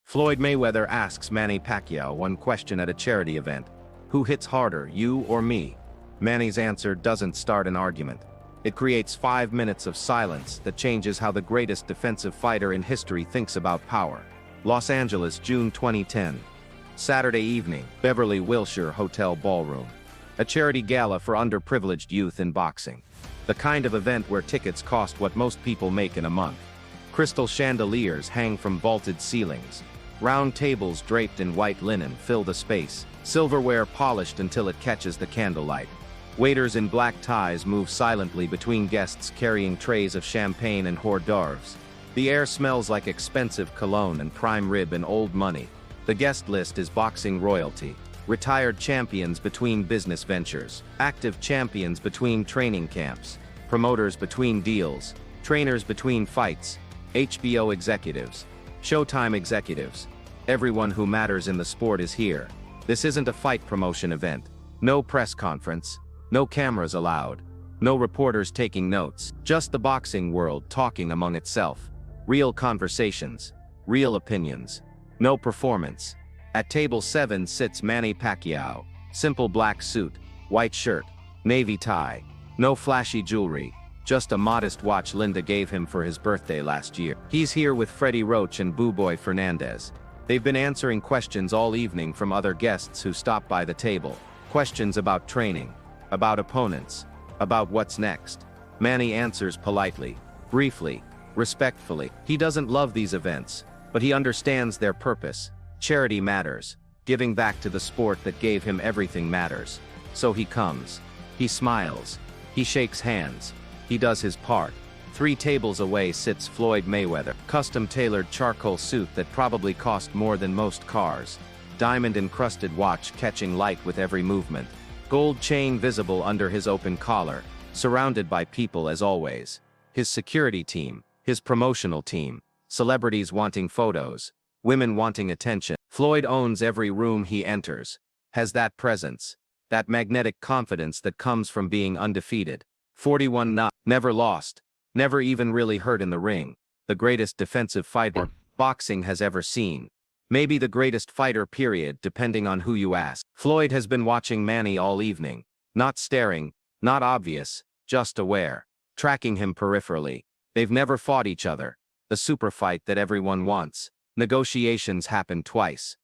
Floyd Mayweather asks Manny Pacquiao one question at a charity event. Who hits harder, you or me? Manny's answer doesn't start an argument. It creates 5 minutes of silence that changes how the greatest defensive fighter in history thinks about power. Los Angeles, June 2010. Saturday evening, Beverly Wilshire Hotel Ballroom. A charity gala for underprivileged youth in boxing. The kind of event where tickets cost what most people make in a month. Crystal chandeliers hang from vaulted ceilings. Round tables draped in white linen fill the space, silverware polished until it catches the candlelight. Waiters in black ties move silently between guests carrying trays of champagne and hors d'oeuvres. The air smells like expensive cologne and prime rib and old money. The guest list is boxing royalty, retired champions between business ventures, active champions between training camps, promoters between deals, trainers between fights, HBO executives, Showtime executives. Everyone who matters in the sport is here. This isn't a fight promotion event. No press conference. No cameras allowed. No reporters taking notes. Just the boxing world talking among itself. Real conversations. Real opinions. No performance. At table 7 sits Manny Pacquiao. Simple black suit, white shirt, navy tie. No flashy jewelry. Just a modest watch Linda gave him for his birthday last year. He's here with Freddie Roach and Boo Boy Fernandez. They've been answering questions all evening from other guests who stopped by the table. Questions about training, about opponents, about what's next. Manny answers politely, briefly, respectfully. He doesn't love these events, but he understands their purpose. Charity matters. Giving back to the sport that gave him everything matters. So he comes. He smiles. He shakes hands. He does his part. 3 tables away sits Floyd Mayweather. Custom-tailored charcoal suit that probably cost more than most cars. Diamond-encrusted watch catching light with every movement. Gold chain visible under his open collar. Surrounded by people as always. His security team. His promotional team. Celebrities wanting photos. Women wanting attention. Floyd owns every room he enters. Has that presence. That magnetic confidence that comes from being undefeated. 41 never lost, never even really hurt in the ring, the greatest defensive fighter boxing has ever seen. Maybe the greatest fighter period, depending on who you ask. Floyd has been watching Manny all evening, not staring, not obvious, just aware, tracking him peripherally. They've never fought each other, the super fight that everyone wants. Negotiations happened twice.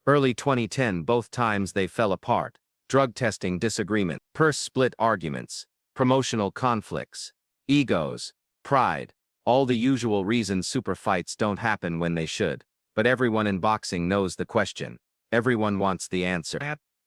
Early 2010, both times they fell apart. Drug testing disagreement, purse split arguments. Promotional conflicts, egos, pride, all the usual reasons super fights don't happen when they should. But everyone in boxing knows the question. Everyone wants the answer.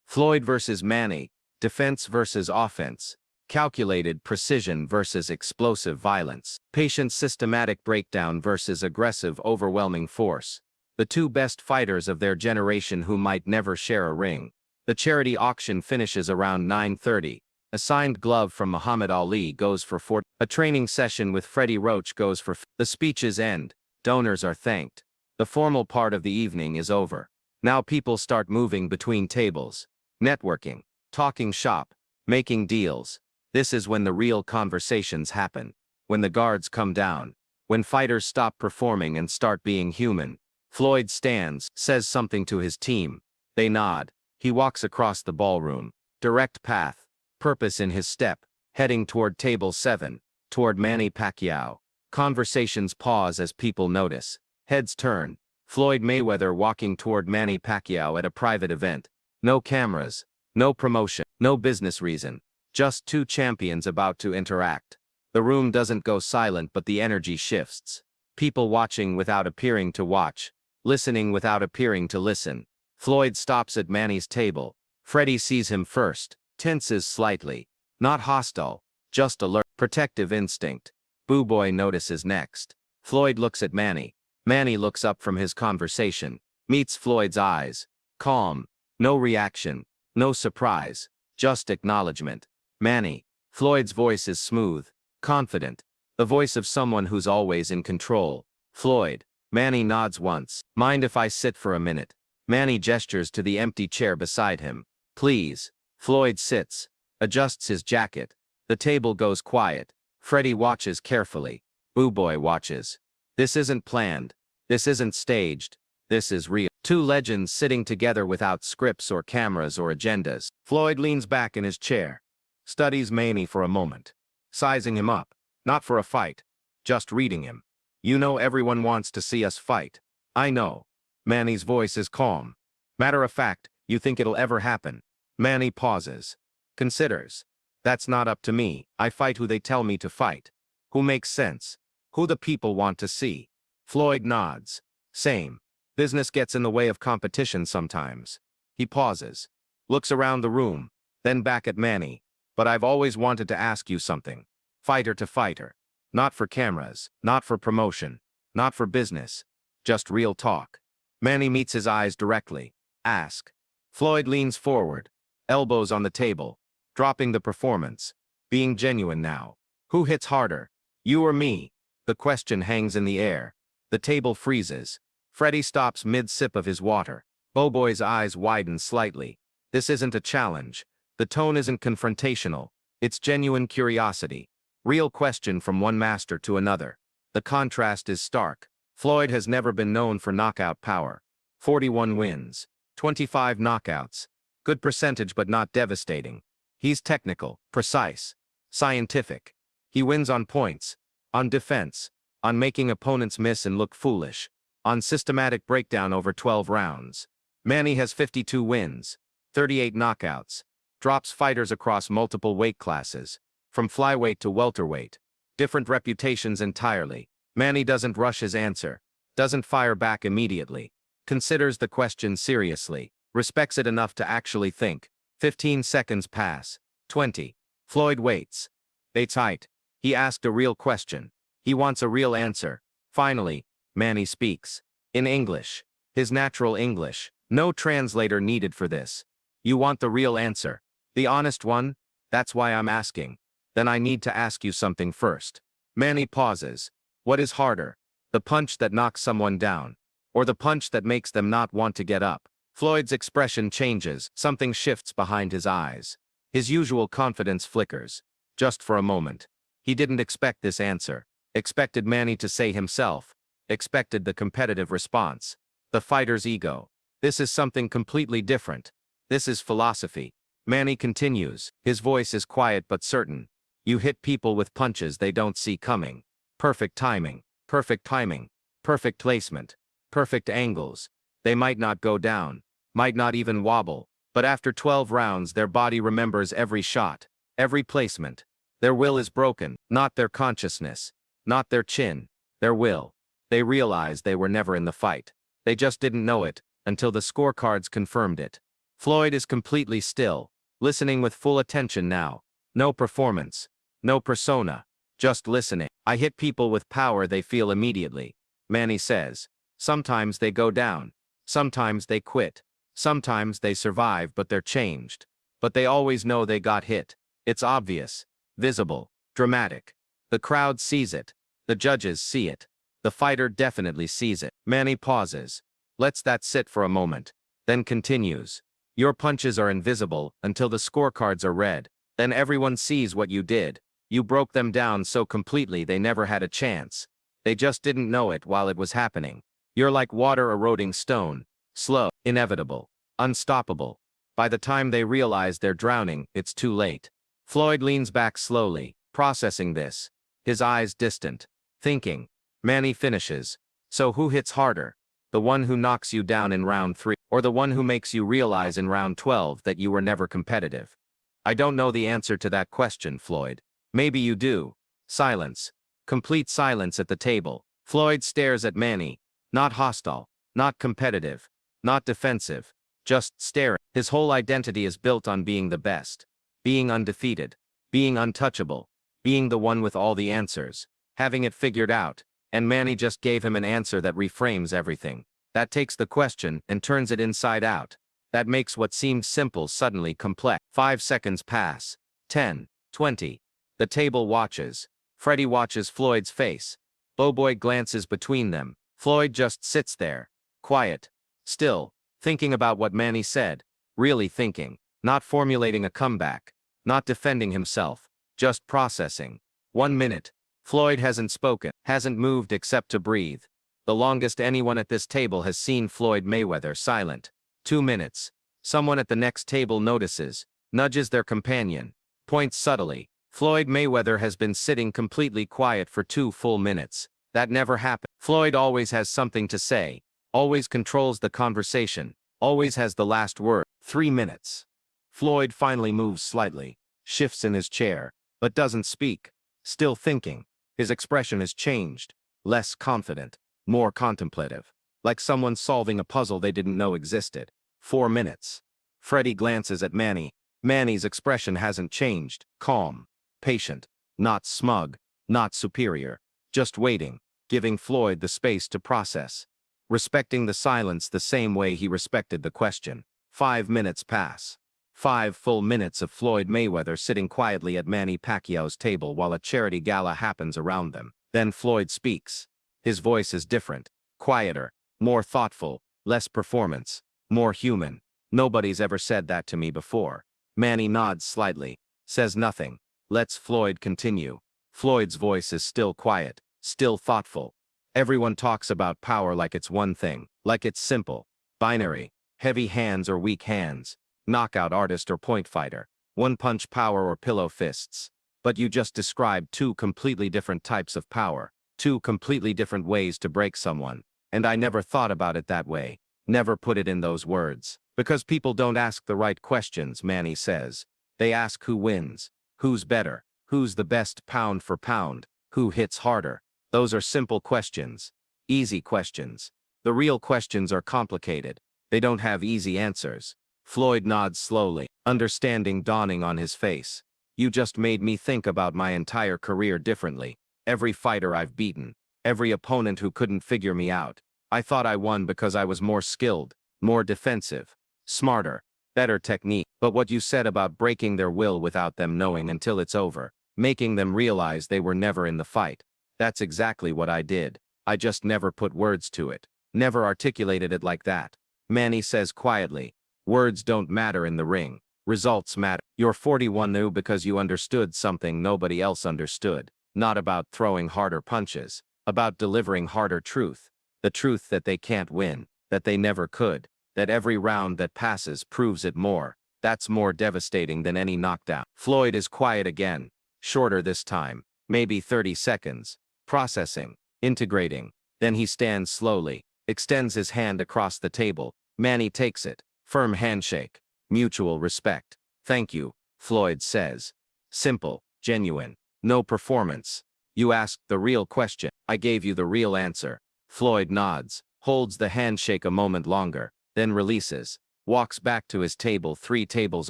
Floyd versus Manny, defense versus offense, calculated precision versus explosive violence, patient systematic breakdown versus aggressive overwhelming force. The 2 best fighters of their generation who might never share a ring. The charity auction finishes around 9:30. A signed glove from Muhammad Ali goes for $4. A training session with Freddie Roach goes for $5. The speeches end. Donors are thanked. The formal part of the evening is over. Now people start moving between tables. Networking. Talking shop. Making deals. This is when the real conversations happen. When the guards come down. When fighters stop performing and start being human. Floyd stands, says something to his team. They nod. He walks across the ballroom. Direct path. Purpose in his step, heading toward table 7, toward Manny Pacquiao. Conversations pause as people notice. Heads turn. Floyd Mayweather walking toward Manny Pacquiao at a private event. No cameras, no promotion, no business reason. Just 2 champions about to interact. The room doesn't go silent, but the energy shifts. People watching without appearing to watch. Listening without appearing to listen. Floyd stops at Manny's table. Freddie sees him first. Tenses slightly. Not hostile, just alert. Protective instinct. Boo Boy notices next. Floyd looks at Manny. Manny looks up from his conversation. Meets Floyd's eyes. Calm. No reaction. No surprise. Just acknowledgement. Manny. Floyd's voice is smooth. Confident. The voice of someone who's always in control. Floyd. Manny nods once. Mind if I sit for a minute? Manny gestures to the empty chair beside him. Please. Floyd sits, adjusts his jacket. The table goes quiet. Freddie watches carefully. Boo Boy watches. This isn't planned. This isn't staged. This is real. Two legends sitting together without scripts or cameras or agendas. Floyd leans back in his chair, studies Manny for a moment, sizing him up, not for a fight, just reading him. You know everyone wants to see us fight. I know. Manny's voice is calm. Matter of fact, you think it'll ever happen. Manny pauses. Considers. That's not up to me. I fight who they tell me to fight. Who makes sense. Who the people want to see. Floyd nods. Same. Business gets in the way of competition sometimes. He pauses. Looks around the room. Then back at Manny. But I've always wanted to ask you something. Fighter to fighter. Not for cameras. Not for promotion. Not for business. Just real talk. Manny meets his eyes directly. Ask. Floyd leans forward. Elbows on the table. Dropping the performance. Being genuine now. Who hits harder? You or me? The question hangs in the air. The table freezes. Freddie stops mid-sip of his water. Boboi's eyes widen slightly. This isn't a challenge. The tone isn't confrontational. It's genuine curiosity. Real question from one master to another. The contrast is stark. Floyd has never been known for knockout power. 41 wins. 25 knockouts. Good percentage but not devastating. He's technical, precise, scientific. He wins on points, on defense, on making opponents miss and look foolish, on systematic breakdown over 12 rounds. Manny has 52 wins, 38 knockouts, drops fighters across multiple weight classes, from flyweight to welterweight. Different reputations entirely. Manny doesn't rush his answer, doesn't fire back immediately, considers the question seriously, respects it enough to actually think. 15 seconds pass. 20. Floyd waits. It's tight. He asked a real question. He wants a real answer. Finally, Manny speaks. In English. His natural English. No translator needed for this. You want the real answer. The honest one? That's why I'm asking. Then I need to ask you something first. Manny pauses. What is harder? The punch that knocks someone down? Or the punch that makes them not want to get up? Floyd's expression changes. Something shifts behind his eyes. His usual confidence flickers. Just for a moment. He didn't expect this answer. Expected Manny to say himself. Expected the competitive response. The fighter's ego. This is something completely different. This is philosophy. Manny continues. His voice is quiet but certain. You hit people with punches they don't see coming. Perfect timing. Perfect timing. Perfect placement. Perfect angles. They might not go down. Might not even wobble. But after 12 rounds their body remembers every shot. Every placement. Their will is broken. Not their consciousness. Not their chin. Their will. They realize they were never in the fight. They just didn't know it, until the scorecards confirmed it. Floyd is completely still, listening with full attention now. No performance. No persona. Just listening. I hit people with power they feel immediately. Manny says. Sometimes they go down. Sometimes they quit. Sometimes they survive but they're changed. But they always know they got hit. It's obvious. Visible. Dramatic. The crowd sees it. The judges see it. The fighter definitely sees it. Manny pauses. Lets that sit for a moment. Then continues. Your punches are invisible until the scorecards are read. Then everyone sees what you did. You broke them down so completely they never had a chance. They just didn't know it while it was happening. You're like water eroding stone. Slow, inevitable, unstoppable. By the time they realize they're drowning, it's too late. Floyd leans back slowly, processing this. His eyes distant. Thinking. Manny finishes. So who hits harder? The one who knocks you down in round 3, or the one who makes you realize in round 12 that you were never competitive? I don't know the answer to that question, Floyd. Maybe you do. Silence. Complete silence at the table. Floyd stares at Manny. Not hostile. Not competitive. Not defensive. Just staring. His whole identity is built on being the best. Being undefeated. Being untouchable. Being the one with all the answers. Having it figured out. And Manny just gave him an answer that reframes everything. That takes the question and turns it inside out. That makes what seemed simple suddenly complex. 5 seconds pass. 10. 20. The table watches. Freddie watches Floyd's face. Boboy glances between them. Floyd just sits there. Quiet. Still. Thinking about what Manny said. Really thinking. Not formulating a comeback. Not defending himself. Just processing. 1 minute. Floyd hasn't spoken. Hasn't moved except to breathe. The longest anyone at this table has seen Floyd Mayweather silent. 2 minutes. Someone at the next table notices, nudges their companion, points subtly. Floyd Mayweather has been sitting completely quiet for 2 full minutes. That never happened. Floyd always has something to say, always controls the conversation, always has the last word. 3 minutes. Floyd finally moves slightly, shifts in his chair, but doesn't speak. Still thinking. His expression has changed. Less confident, more contemplative. Like someone solving a puzzle they didn't know existed. 4 minutes. Freddie glances at Manny. Manny's expression hasn't changed. Calm, patient, not smug, not superior. Just waiting, giving Floyd the space to process. Respecting the silence the same way he respected the question. 5 minutes pass. 5 full minutes of Floyd Mayweather sitting quietly at Manny Pacquiao's table while a charity gala happens around them. Then Floyd speaks. His voice is different, quieter, more thoughtful, less performance, more human. Nobody's ever said that to me before. Manny nods slightly, says nothing, lets Floyd continue. Floyd's voice is still quiet, still thoughtful. Everyone talks about power like it's one thing, like it's simple, binary, heavy hands or weak hands, knockout artist or point fighter, one-punch power or pillow fists. But you just described 2 completely different types of power, 2 completely different ways to break someone, and I never thought about it that way, never put it in those words. Because people don't ask the right questions, Manny says. They ask who wins, who's better, who's the best pound for pound, who hits harder. Those are simple questions, easy questions. The real questions are complicated. They don't have easy answers. Floyd nods slowly, understanding dawning on his face. You just made me think about my entire career differently. Every fighter I've beaten, every opponent who couldn't figure me out. I thought I won because I was more skilled, more defensive, smarter, better technique. But what you said about breaking their will without them knowing until it's over, making them realize they were never in the fight. That's exactly what I did. I just never put words to it, never articulated it like that. Manny says quietly, words don't matter in the ring. Results matter. You're 41 new because you understood something nobody else understood. Not about throwing harder punches, about delivering harder truth. The truth that they can't win, that they never could, that every round that passes proves it more. That's more devastating than any knockdown. Floyd is quiet again, shorter this time, maybe 30 seconds. Processing, integrating. Then he stands slowly, extends his hand across the table. Manny takes it. Firm handshake. Mutual respect. Thank you, Floyd says. Simple, genuine. No performance. You asked the real question. I gave you the real answer. Floyd nods, holds the handshake a moment longer, then releases. Walks back to his table 3 tables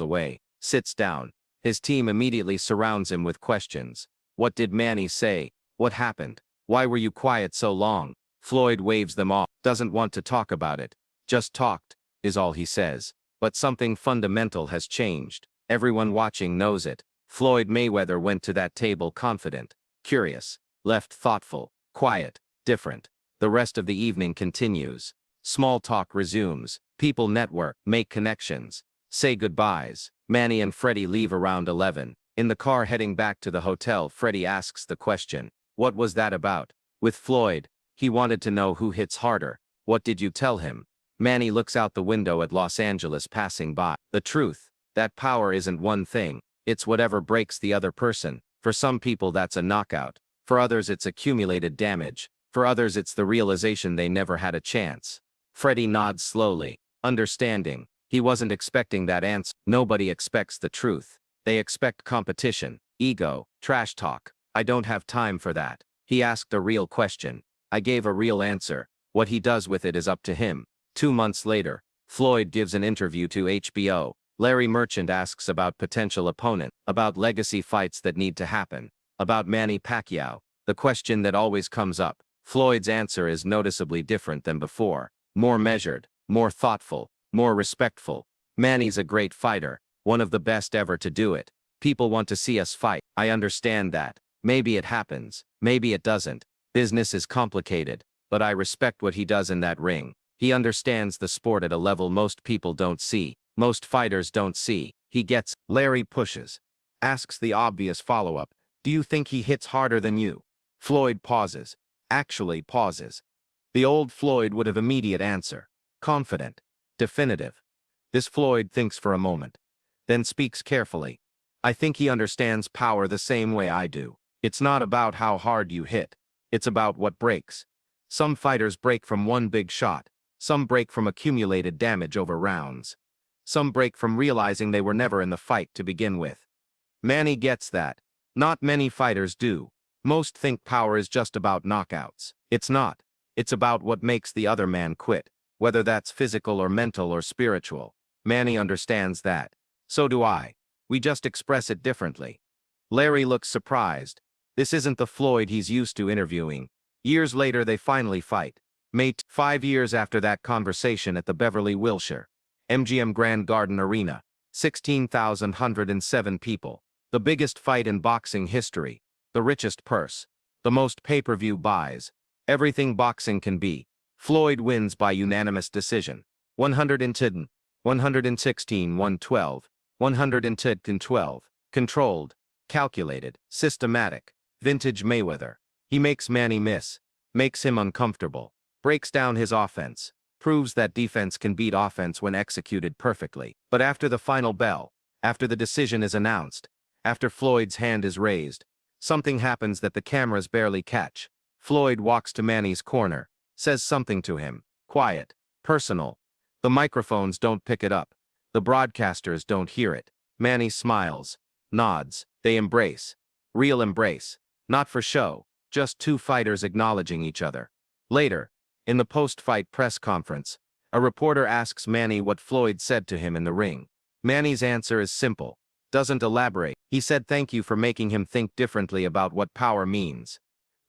away. Sits down. His team immediately surrounds him with questions. What did Manny say? What happened? Why were you quiet so long? Floyd waves them off. Doesn't want to talk about it. Just talked, is all he says. But something fundamental has changed. Everyone watching knows it. Floyd Mayweather went to that table confident, curious, left thoughtful, quiet, different. The rest of the evening continues. Small talk resumes. People network, make connections, say goodbyes. Manny and Freddie leave around 11. In the car heading back to the hotel, Freddie asks the question, what was that about? With Floyd, he wanted to know who hits harder. What did you tell him? Manny looks out the window at Los Angeles passing by. The truth, that power isn't one thing. It's whatever breaks the other person. For some people that's a knockout. For others it's accumulated damage. For others it's the realization they never had a chance. Freddie nods slowly, understanding. He wasn't expecting that answer. Nobody expects the truth. They expect competition, ego, trash talk. I don't have time for that. He asked a real question. I gave a real answer. What he does with it is up to him. 2 months later, Floyd gives an interview to HBO. Larry Merchant asks about potential opponent, about legacy fights that need to happen, about Manny Pacquiao. The question that always comes up. Floyd's answer is noticeably different than before. More measured, more thoughtful, more respectful. Manny's a great fighter, one of the best ever to do it. People want to see us fight. I understand that. Maybe it happens, maybe it doesn't. Business is complicated, but I respect what he does in that ring. He understands the sport at a level most people don't see, most fighters don't see. He gets. Larry pushes. Asks the obvious follow-up. Do you think he hits harder than you? Floyd pauses. Actually pauses. The old Floyd would have immediate answer. Confident. Definitive. This Floyd thinks for a moment. Then speaks carefully. I think he understands power the same way I do. It's not about how hard you hit. It's about what breaks. Some fighters break from one big shot. Some break from accumulated damage over rounds. Some break from realizing they were never in the fight to begin with. Manny gets that. Not many fighters do. Most think power is just about knockouts. It's not. It's about what makes the other man quit, whether that's physical or mental or spiritual. Manny understands that. So do I. We just express it differently. Larry looks surprised. This isn't the Floyd he's used to interviewing. Years later they finally fight. 5 years after that conversation at the Beverly Wilshire MGM Grand Garden Arena. 16,107 people. The biggest fight in boxing history. The richest purse. The most pay-per-view buys. Everything boxing can be. Floyd wins by unanimous decision. 110, 116, 112, 112. Controlled. Calculated. Systematic. Vintage Mayweather. He makes Manny miss. Makes him uncomfortable. Breaks down his offense. Proves that defense can beat offense when executed perfectly. But after the final bell, after the decision is announced, after Floyd's hand is raised, something happens that the cameras barely catch. Floyd walks to Manny's corner, says something to him. Quiet. Personal. The microphones don't pick it up. The broadcasters don't hear it. Manny smiles. Nods. They embrace. Real embrace. Not for show. Just two fighters acknowledging each other. Later, in the post-fight press conference, a reporter asks Manny what Floyd said to him in the ring. Manny's answer is simple. Doesn't elaborate. He said thank you for making him think differently about what power means.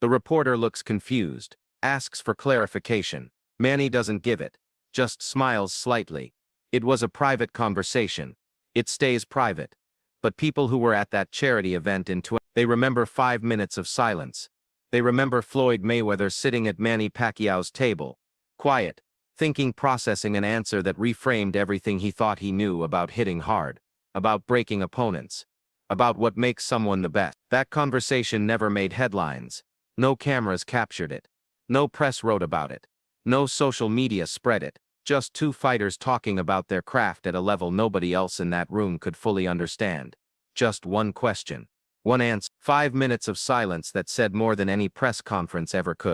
The reporter looks confused, asks for clarification. Manny doesn't give it, just smiles slightly. It was a private conversation. It stays private. But people who were at that charity event they remember 5 minutes of silence. They remember Floyd Mayweather sitting at Manny Pacquiao's table, quiet, thinking, processing an answer that reframed everything he thought he knew about hitting hard, about breaking opponents, about what makes someone the best. That conversation never made headlines. No cameras captured it. No press wrote about it. No social media spread it. Just two fighters talking about their craft at a level nobody else in that room could fully understand. Just one question. One answer. 5 minutes of silence that said more than any press conference ever could.